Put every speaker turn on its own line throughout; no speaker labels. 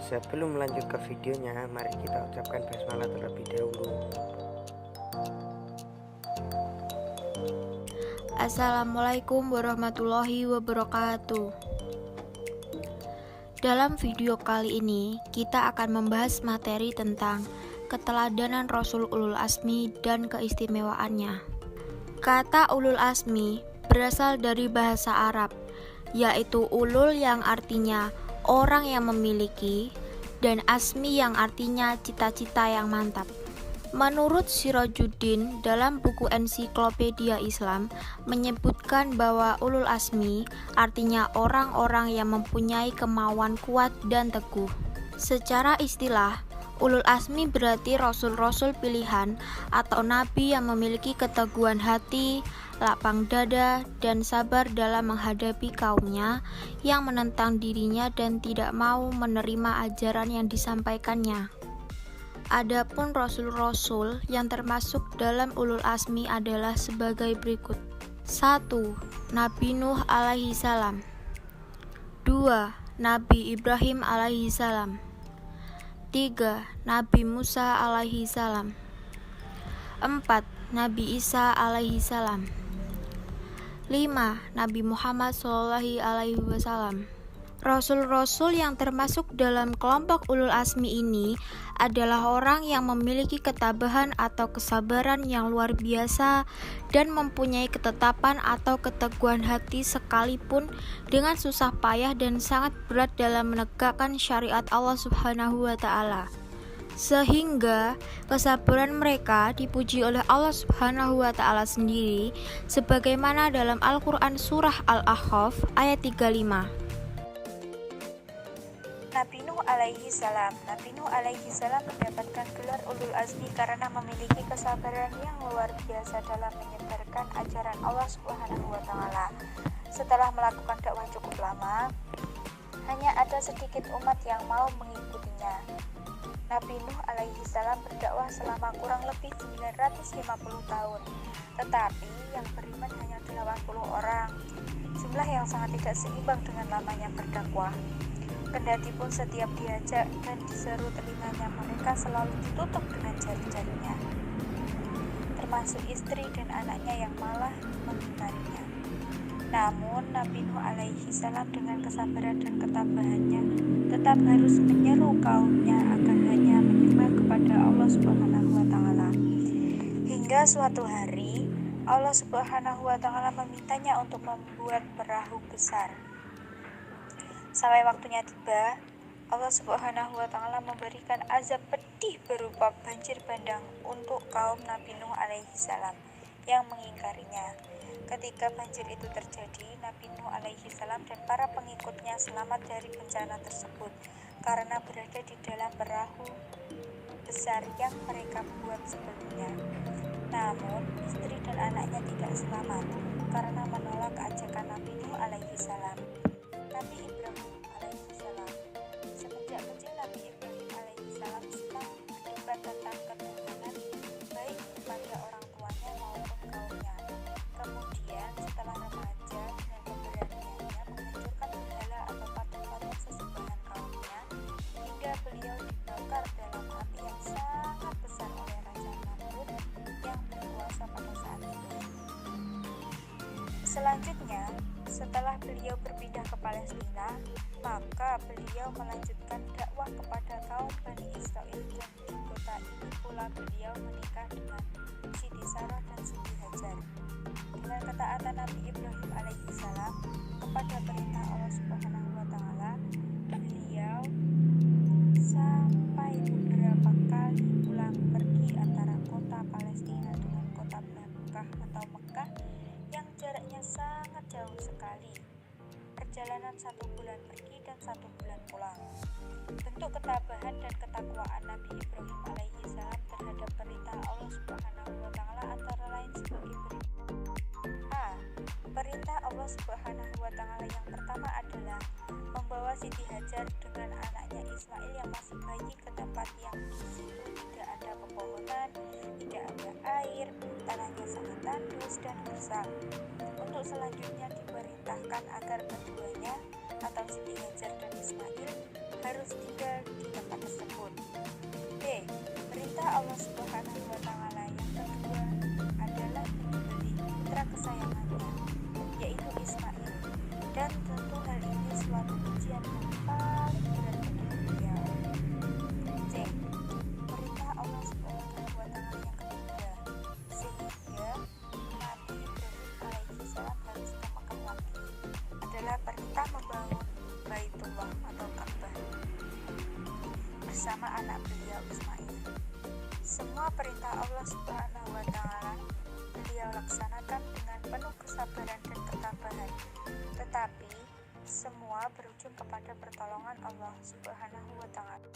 Sebelum lanjut ke videonya, mari kita ucapkan basmalah terlebih dahulu.
Assalamualaikum warahmatullahi wabarakatuh. Dalam video kali ini, kita akan membahas materi tentang keteladanan Rasul Ulul Azmi dan keistimewaannya. Kata Ulul Azmi berasal dari bahasa Arab, yaitu ulul yang artinya orang yang memiliki, dan azmi yang artinya cita-cita yang mantap. Menurut Sirajuddin dalam buku Ensiklopedia Islam menyebutkan bahwa ulul azmi artinya orang-orang yang mempunyai kemauan kuat dan teguh. Secara istilah, ulul azmi berarti rasul-rasul pilihan atau nabi yang memiliki keteguhan hati, lapang dada, dan sabar dalam menghadapi kaumnya yang menentang dirinya dan tidak mau menerima ajaran yang disampaikannya. Adapun rasul-rasul yang termasuk dalam ulul azmi adalah sebagai berikut. 1. Nabi Nuh alaihi salam. 2. Nabi Ibrahim alaihi salam. 3. Nabi Musa alaihi salam. 4. Nabi Isa alaihi salam. 5. Nabi Muhammad sallallahu alaihi wasallam. Rasul-rasul yang termasuk dalam kelompok ulul azmi ini adalah orang yang memiliki ketabahan atau kesabaran yang luar biasa dan mempunyai ketetapan atau keteguhan hati sekalipun dengan susah payah dan sangat berat dalam menegakkan syariat Allah Subhanahu wa Ta'ala. Sehingga kesabaran mereka dipuji oleh Allah Subhanahu wa Ta'ala sendiri sebagaimana dalam Al-Qur'an surah Al-Ahqaf ayat 35.
Nabi Nuh alaihi salam. Nabi Nuh alaihi salam mendapatkan gelar ulul azmi karena memiliki kesabaran yang luar biasa dalam menyebarkan ajaran Allah Subhanahu wa Ta'ala. Setelah melakukan dakwah cukup lama, hanya ada sedikit umat yang mau mengikutinya. Nabi Nuh alaihi salam berdakwah selama kurang lebih 950 tahun, tetapi yang beriman hanya 80 orang. Jumlah yang sangat tidak seimbang dengan lamanya berdakwah. Kendati pun setiap diajak dan diseru telinganya, mereka selalu ditutup dengan jari-jarinya, termasuk istri dan anaknya yang malah mengingkarinya. Namun Nabi Nuh alaihi salam dengan kesabaran dan ketabahannya tetap harus menyeru kaumnya agar hanya menyembah kepada Allah Subhanahu wa Ta'ala. Hingga suatu hari Allah Subhanahu wa Ta'ala memintanya untuk membuat perahu besar. Sampai waktunya tiba, Allah Subhanahu wa Ta'ala memberikan azab pedih berupa banjir bandang untuk kaum Nabi Nuh alaihi salam yang mengingkarinya. Ketika banjir itu terjadi, Nabi Nuh alaihi salam dan para pengikutnya selamat dari bencana tersebut karena berada di dalam perahu besar yang mereka buat sebelumnya. Namun, istri dan anaknya tidak selamat karena menolak ajakan Nabi Nuh alaihi salam. Nabi Ibrahim alaihi salam. Semenjak kecil Nabi Ibrahim alaihi salam senang berdebat tentang ketuhanan baik kepada orang tuanya maupun kaumnya. Kemudian setelah remaja dengan keberaniannya menghancurkan berhala atau patung-patung sesembahan kaumnya hingga beliau dibakar dalam api yang sangat besar oleh Raja Namrud yang berkuasa pada saat itu. Selanjutnya, setelah beliau berpindah ke Palestina, maka beliau melanjutkan dakwah kepada kaum Bani Israel dan di kota ini pula beliau menikah dengan Siti Sarah dan Siti Hajar. Dengan ketaatan Nabi Ibrahim alaihi salam kepada perintah Allah Subhanahu wa Ta'ala, beliau sampai beberapa kali pulang pergi antara kota Palestina dengan kota Makkah atau Mekah yang jaraknya sangat jauh sekali. Perjalanan 1 bulan pergi dan 1 bulan pulang. Bentuk ketabahan dan ketakwaan Nabi Ibrahim alaihi salam terhadap perintah Allah Subhanahu wa Ta'ala antara lain sebagai berikut. A. Perintah Allah Subhanahu wa Ta'ala yang pertama adalah membawa Siti Hajar dengan anaknya Ismail yang masih bayi ke tempat yang di situ tidak ada pepohonan, tidak ada air, tanahnya sangat tandus dan gersang. Untuk selanjutnya diperintahkan agar keduanya atau Siti Hajar dan Ismail harus tinggal di tempat tersebut. B. Perintah Allah Subhanahu wa Ta'ala yang kedua adalah menyembelih putra kesayangannya, yaitu Ismail, dan tentu hal ini suatu ujian yang paling berat bagi beliau. C. Perintah Allah Subhanahu wa Ta'ala yang ketiga, sehingga Nabi Ibrahim alaihissalam harus ke Mekah lagi, adalah perintah membangun Baitullah atau Ka'bah bersama anak beliau Ismail. Semua perintah Allah Subhanahu wa Ta'ala beliau laksanakan dengan penuh kesabaran dan ketabahan, tetapi semua berujung kepada pertolongan Allah Subhanahu wa Ta'ala.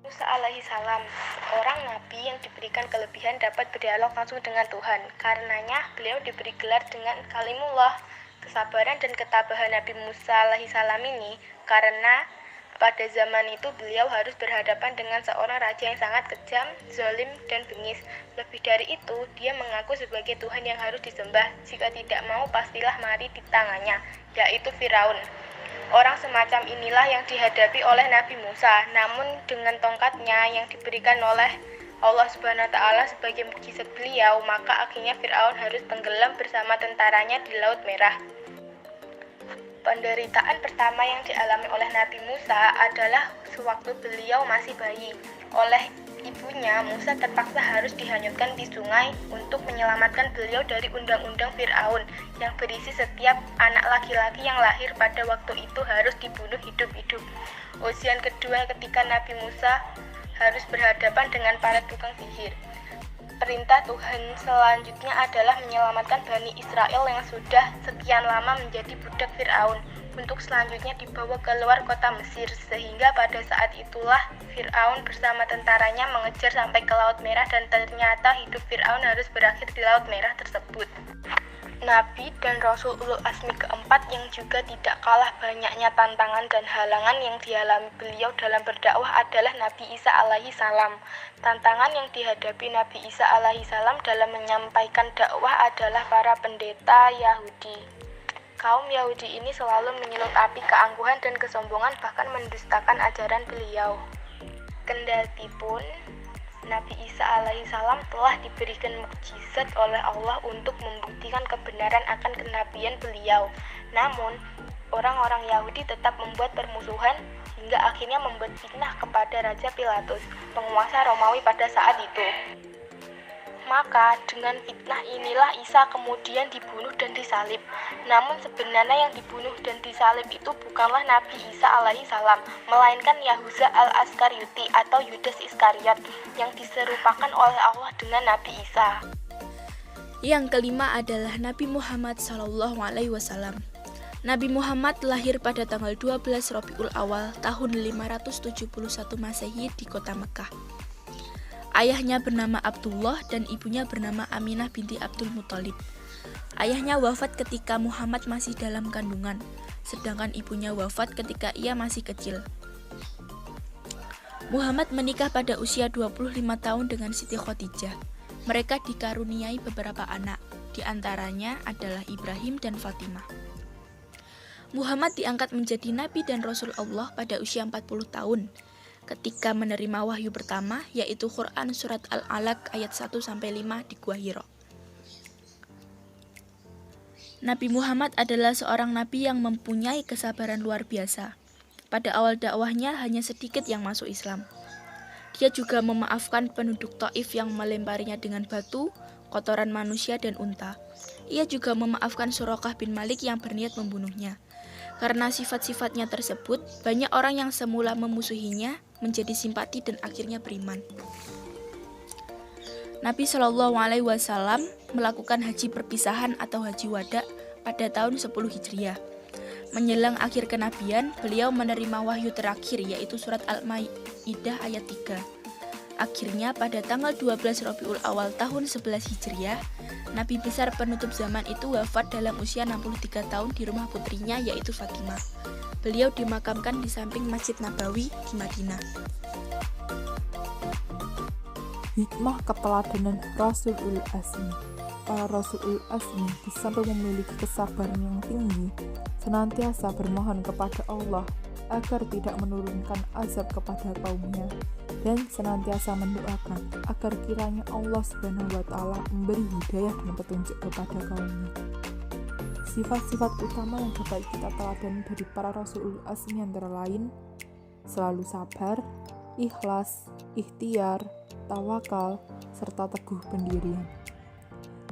Musa alaihi salam, seorang nabi yang diberikan kelebihan dapat berdialog langsung dengan Tuhan. Karenanya beliau diberi gelar dengan Kalimullah. Kesabaran dan ketabahan Nabi Musa alaihi salam ini karena pada zaman itu beliau harus berhadapan dengan seorang raja yang sangat kejam, zalim, dan bengis. Lebih dari itu, dia mengaku sebagai Tuhan yang harus disembah. Jika tidak mau, pastilah mati di tangannya, yaitu Firaun. Orang semacam inilah yang dihadapi oleh Nabi Musa, namun dengan tongkatnya yang diberikan oleh Allah Subhanahu wa Ta'ala sebagai mukjizat beliau, maka akhirnya Firaun harus tenggelam bersama tentaranya di Laut Merah. Penderitaan pertama yang dialami oleh Nabi Musa adalah sewaktu beliau masih bayi. Oleh ibunya, Musa terpaksa harus dihanyutkan di sungai untuk menyelamatkan beliau dari undang-undang Firaun yang berisi setiap anak laki-laki yang lahir pada waktu itu harus dibunuh hidup-hidup. Ujian kedua ketika Nabi Musa harus berhadapan dengan para tukang sihir. Perintah Tuhan selanjutnya adalah menyelamatkan Bani Israel yang sudah sekian lama menjadi budak Firaun untuk selanjutnya dibawa keluar kota Mesir, sehingga pada saat itulah Firaun bersama tentaranya mengejar sampai ke Laut Merah dan ternyata hidup Firaun harus berakhir di Laut Merah tersebut. Nabi dan Rasul Ulul Azmi keempat yang juga tidak kalah banyaknya tantangan dan halangan yang dialami beliau dalam berdakwah adalah Nabi Isa alaihi salam. Tantangan yang dihadapi Nabi Isa alaihi salam dalam menyampaikan dakwah adalah para pendeta Yahudi. Kaum Yahudi ini selalu menyulut api keangkuhan dan kesombongan, bahkan mendustakan ajaran beliau. Kendatipun Nabi Isa alaihi salam telah diberikan mukjizat oleh Allah untuk membuktikan kebenaran akan kenabian beliau. Namun, orang-orang Yahudi tetap membuat permusuhan hingga akhirnya membuat fitnah kepada Raja Pilatus, penguasa Romawi pada saat itu. Maka dengan fitnah inilah Isa kemudian dibunuh dan disalib. Namun sebenarnya yang dibunuh dan disalib itu bukanlah Nabi Isa alaihi salam, melainkan Yahuza al-Askaryuti atau Yudas Iskariot yang diserupakan oleh Allah dengan Nabi Isa.
Yang kelima adalah Nabi Muhammad SAW. Nabi Muhammad lahir pada tanggal 12 Rabiul Awal tahun 571 Masehi di kota Mekah. Ayahnya bernama Abdullah dan ibunya bernama Aminah binti Abdul Muthalib. Ayahnya wafat ketika Muhammad masih dalam kandungan, sedangkan ibunya wafat ketika ia masih kecil. Muhammad menikah pada usia 25 tahun dengan Siti Khadijah. Mereka dikaruniai beberapa anak, di antaranya adalah Ibrahim dan Fatimah. Muhammad diangkat menjadi Nabi dan Rasul Allah pada usia 40 tahun. Ketika menerima wahyu pertama, yaitu Quran Surat Al-Alaq ayat 1-5 di Gua Hira. Nabi Muhammad adalah seorang nabi yang mempunyai kesabaran luar biasa. Pada awal dakwahnya hanya sedikit yang masuk Islam. Dia juga memaafkan penduduk Taif yang melemparinya dengan batu, kotoran manusia dan unta. Ia juga memaafkan Suraqah bin Malik yang berniat membunuhnya. Karena sifat-sifatnya tersebut, banyak orang yang semula memusuhinya menjadi simpati dan akhirnya beriman. Nabi Shallallahu Alaihi Wasallam melakukan haji perpisahan atau haji wada pada tahun 10 Hijriah. Menjelang akhir kenabian, beliau menerima wahyu terakhir yaitu surat Al-Maidah ayat 3. Akhirnya pada tanggal 12 Rabiul Awal tahun 11 Hijriah, Nabi besar penutup zaman itu wafat dalam usia 63 tahun di rumah putrinya yaitu Fatimah. Beliau dimakamkan di samping Masjid Nabawi di Madinah.
Hikmah keteladanan Rasul Ulul Azmi. Para Rasul Ulul Azmi di samping memiliki kesabaran yang tinggi, senantiasa bermohon kepada Allah agar tidak menurunkan azab kepada kaumnya, dan senantiasa mendoakan agar kiranya Allah Subhanahu wa Ta'ala memberi hidayah dan petunjuk kepada kaumnya. Sifat-sifat utama yang dapat kita teladani dari para Rasul Ulul Azmi antara lain selalu sabar, ikhlas, ikhtiar, tawakal, serta teguh pendirian.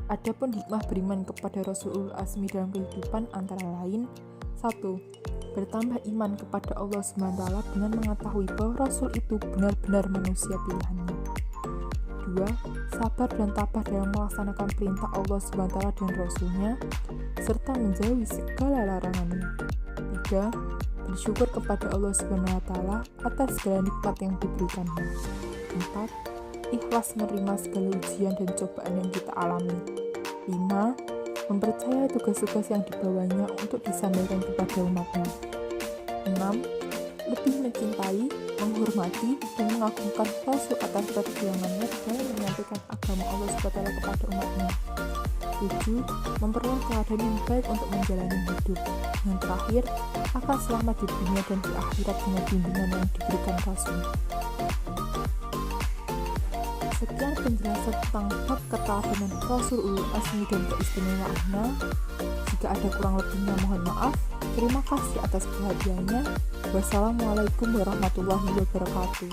Adapun hikmah beriman kepada Rasul Ulul Azmi dalam kehidupan antara lain: 1. Bertambah iman kepada Allah SWT dengan mengetahui bahwa Rasul itu benar-benar manusia pilihannya. 2. Sabar dan tabah dalam melaksanakan perintah Allah SWT dan Rasulnya, serta menjauhi segala larangannya. 3. Bersyukur kepada Allah SWT atas segala nikmat yang diberikannya. 4. Ikhlas menerima segala ujian dan cobaan yang kita alami. 5. Mempercayai tugas-tugas yang dibawanya untuk disampaikan kepada umatnya. 6. Lebih mencintai, menghormati, dan mengagungkan Rasul atas perjuangannya dalam menyampaikan agama Allah SWT kepada umatnya. 7. Memperoleh teladan yang baik untuk menjalani hidup. Yang terakhir, akan selamat di dunia dan di akhirat dengan bimbingan yang diberikan Rasul. Sekian penjelasan tentang bab keteladanan Rasul Ulul Azmi dan keistimewaannya. Jika ada kurang lebihnya mohon maaf. Terima kasih atas perhatiannya. Wassalamualaikum warahmatullahi wabarakatuh.